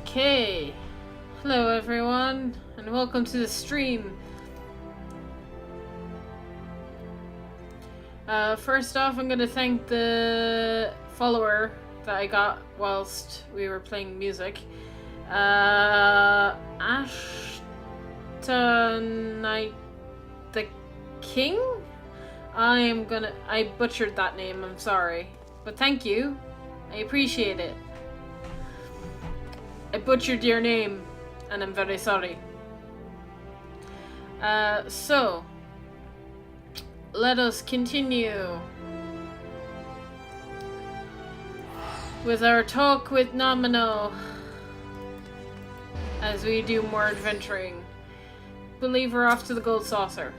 Okay. Hello everyone, and welcome to the stream. First off, I'm gonna thank the follower that I got whilst we were playing music. Ashtonite the King? I butchered that name, I'm sorry. But thank you. I appreciate it. I butchered your name, and I'm very sorry. So, let us continue with our talk with Nomino as we do more adventuring. Believe we're off to the Gold Saucer.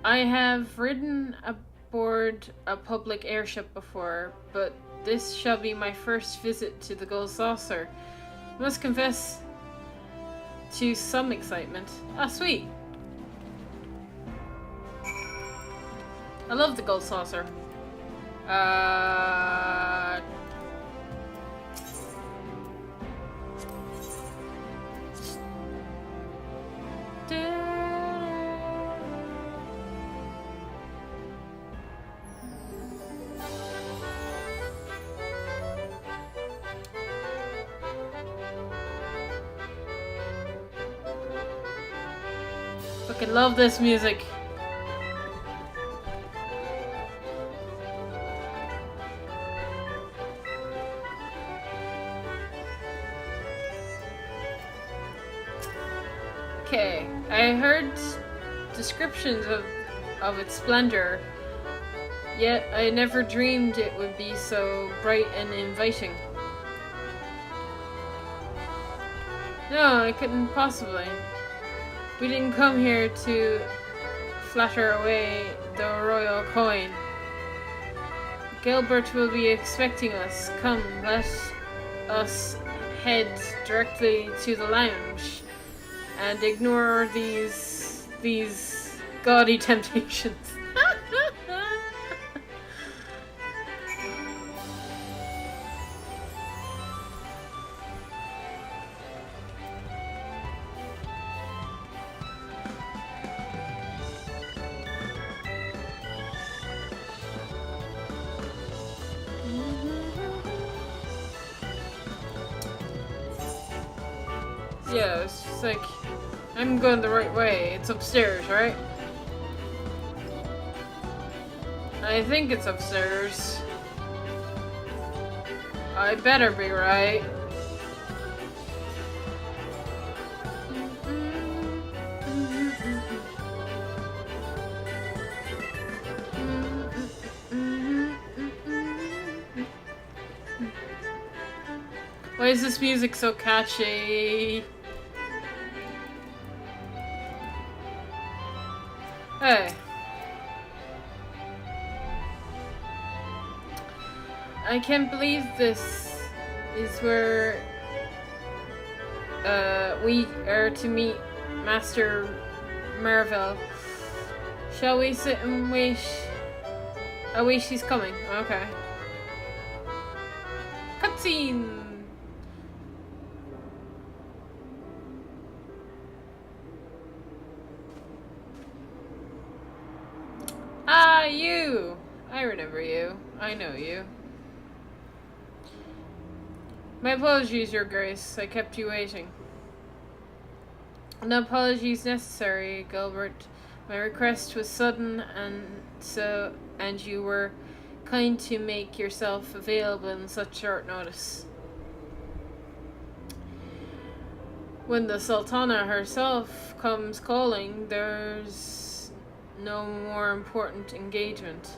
I have ridden aboard a public airship before, but this shall be my first visit to the Gold Saucer. I must confess to some excitement. Ah, sweet! I love the Gold Saucer. Fucking love this music. Okay, I heard descriptions of its splendor, yet I never dreamed it would be so bright and inviting. No, I couldn't possibly. We didn't come here to flatter away the royal coin. Gilbert will be expecting us. Come, let us head directly to the lounge and ignore these gaudy temptations. Yeah, it's just like, I'm going the right way. It's upstairs, right? I think it's upstairs. I better be right. Why is this music so catchy? Hey. I can't believe this is where we are to meet Master Marvel. Shall we sit and wait? Oh wait, she's coming. Okay. Cutscene! Ah, you! I remember you. I know you. My apologies, Your Grace. I kept you waiting. No apologies necessary, Gilbert. My request was sudden, and you were kind to make yourself available in such short notice. When the Sultana herself comes calling, there's no more important engagement.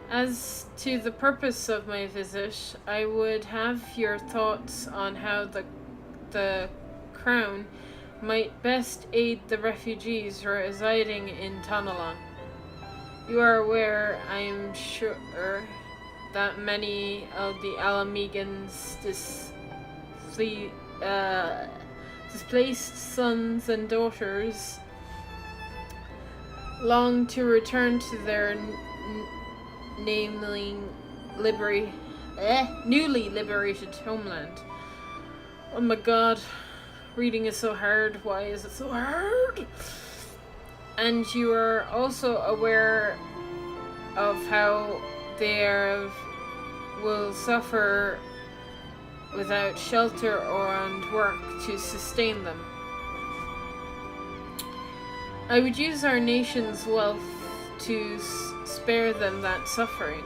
As to the purpose of my visit, I would have your thoughts on how the Crown might best aid the refugees residing in Tonalon. You are aware, I am sure, that many of the Alamegans displaced sons and daughters long to return to their namely newly liberated homeland. Oh my god, reading is so hard. Why is it so hard? And you are also aware of how they will suffer without shelter and work to sustain them. I would use our nation's wealth to spare them that suffering.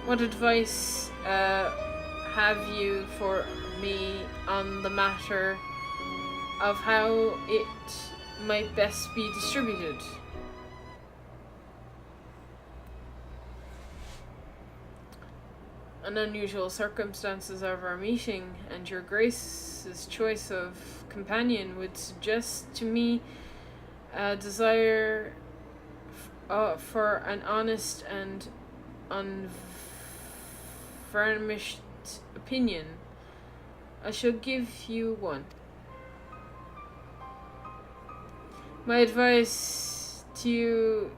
What advice have you for me on the matter of how it might best be distributed? An unusual circumstances of our meeting, and your Grace's choice of companion would suggest to me a desire for an honest and unvarnished opinion. I shall give you one. My advice to you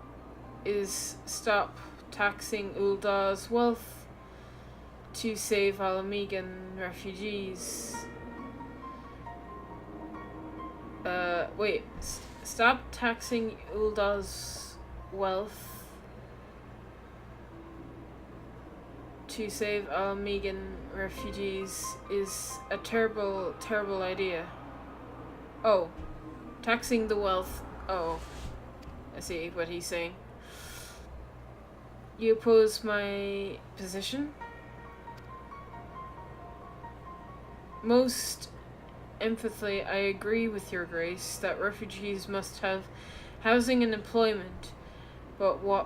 is stop taxing Uldah's wealth to save Alamegan refugees. Stop taxing Uldah's wealth to save Alamegan refugees is a terrible, terrible idea. Oh, taxing the wealth. Oh, I see what he's saying. You oppose my position? Most emphatically, I agree with your Grace that refugees must have housing and employment, but what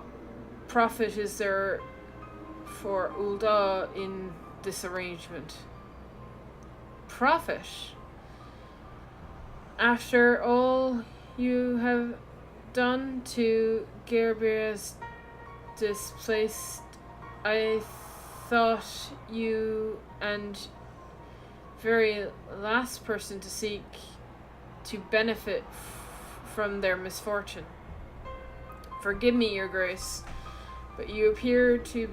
profit is there for Uldah in this arrangement? Profit? After all you have done to Gerbia's displaced, I thought you and very last person to seek to benefit from their misfortune. Forgive me, your Grace, but you appear to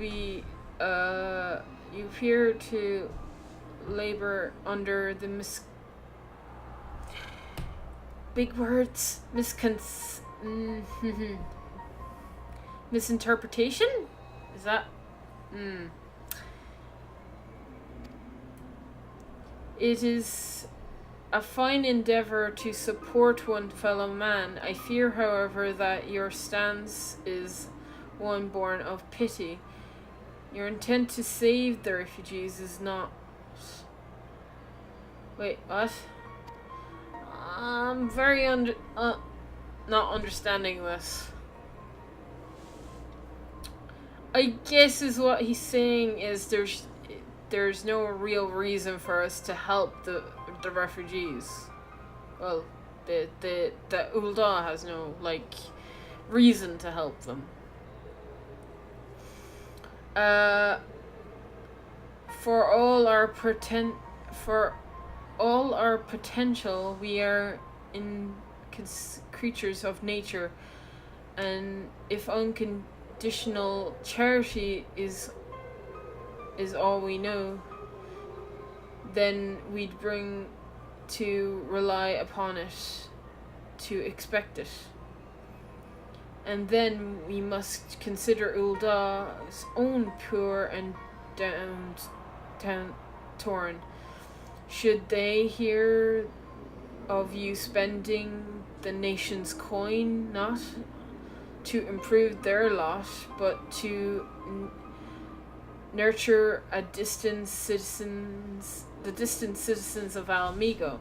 labor under the misinterpretation? Is that? It is a fine endeavor to support one fellow man. I fear, however, that your stance is one born of pity. Your intent to save the refugees is not... Wait, what? I'm very not understanding this. I guess is what he's saying is there's no real reason for us to help the refugees. Well, the Uldah has no reason to help them. For all our potential, we are creatures of nature, and if unconditional charity is all we know, then we'd bring to rely upon it, to expect it. And then we must consider Uldah's own poor and torn. Should they hear of you spending the nation's coin not to improve their lot, but to nurture the distant citizens of Alamigo,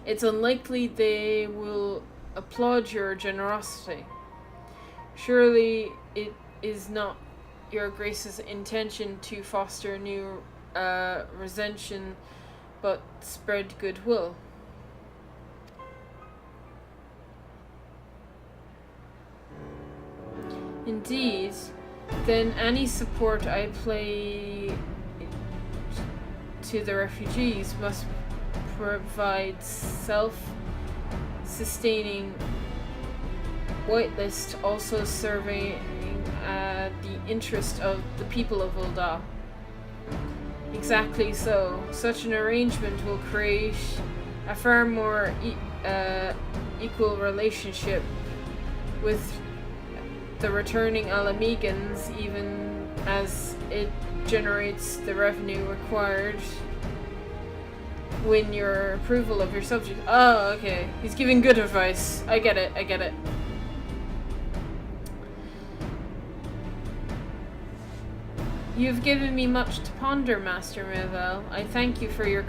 it's unlikely they will applaud your generosity. Surely it is not your Grace's intention to foster new resentment, but spread goodwill. Indeed, then any support I play to the refugees must provide self-sustaining whitelist, also serving the interest of the people of Ul'dah. Exactly so. Such an arrangement will create a far more equal relationship with the returning Alamegans, even as it generates the revenue required. Win your approval of your subject. Oh, okay. He's giving good advice. I get it. You've given me much to ponder, Master Mavel. I thank you for your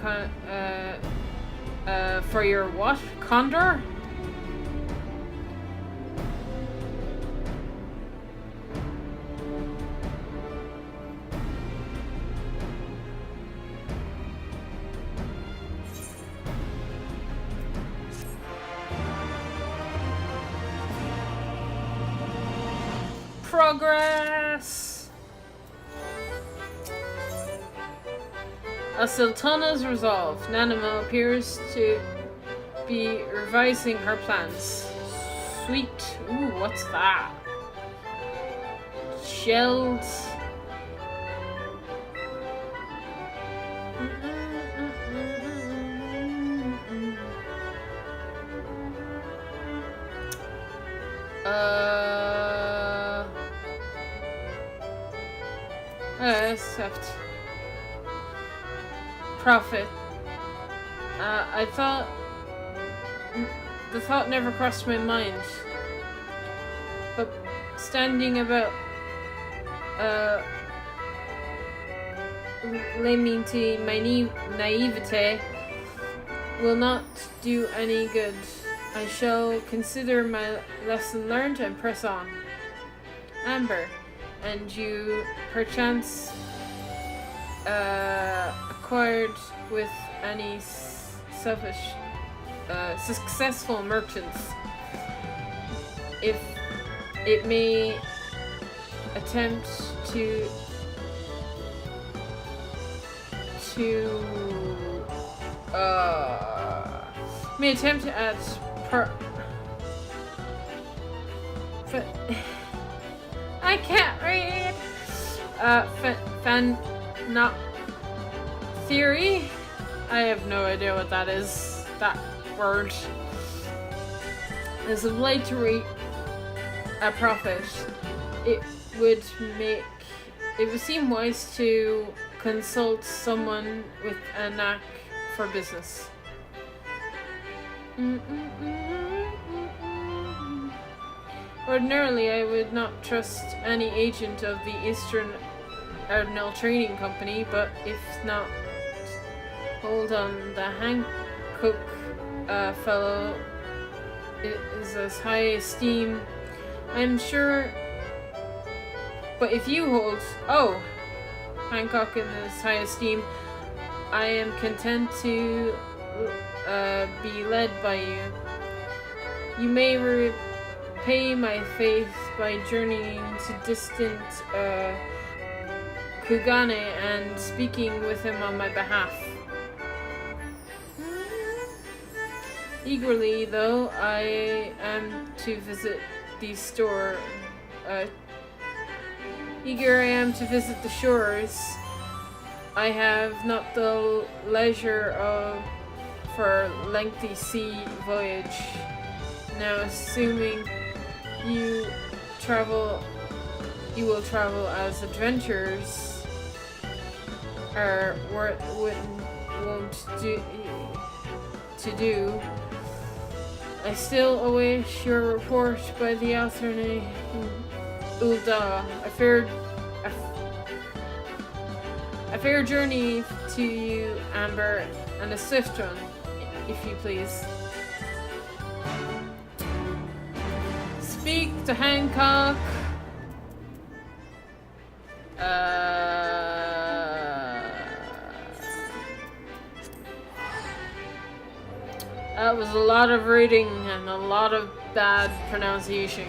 for your what? Condor? Progress! A Sultana's resolve. Nanimo appears to be revising her plans. Sweet. Ooh, what's that? Shells. Accept. Profit. I thought... The thought never crossed my mind. But standing about... lamenting my naivete will not do any good. I shall consider my lesson learned and press on. Amber, and you perchance acquired with any selfish, successful merchants, if it may attempt to at I can't read. Not theory. I have no idea what that is. That word. As of late to reap a profit, it would seem wise to consult someone with a knack for business. Ordinarily, I would not trust any agent of the Eastern Ardenal Trading Company, but if not, hold on, the Hancock fellow is as high esteem, I'm sure. But if you hold, Hancock in as high esteem, I am content to be led by you. You may repay my faith by journeying to distant Kugane and speaking with him on my behalf. Eagerly, though, I am to visit the store. Eager I am to visit the shores. I have not the leisure for lengthy sea voyage. Now, assuming you will travel as adventurers are won't do. I still await your report by the alternate Ul'dah. A fair journey to you, Amber, and a swift one, if you please. Speak to Hancock. That was a lot of reading and a lot of bad pronunciation.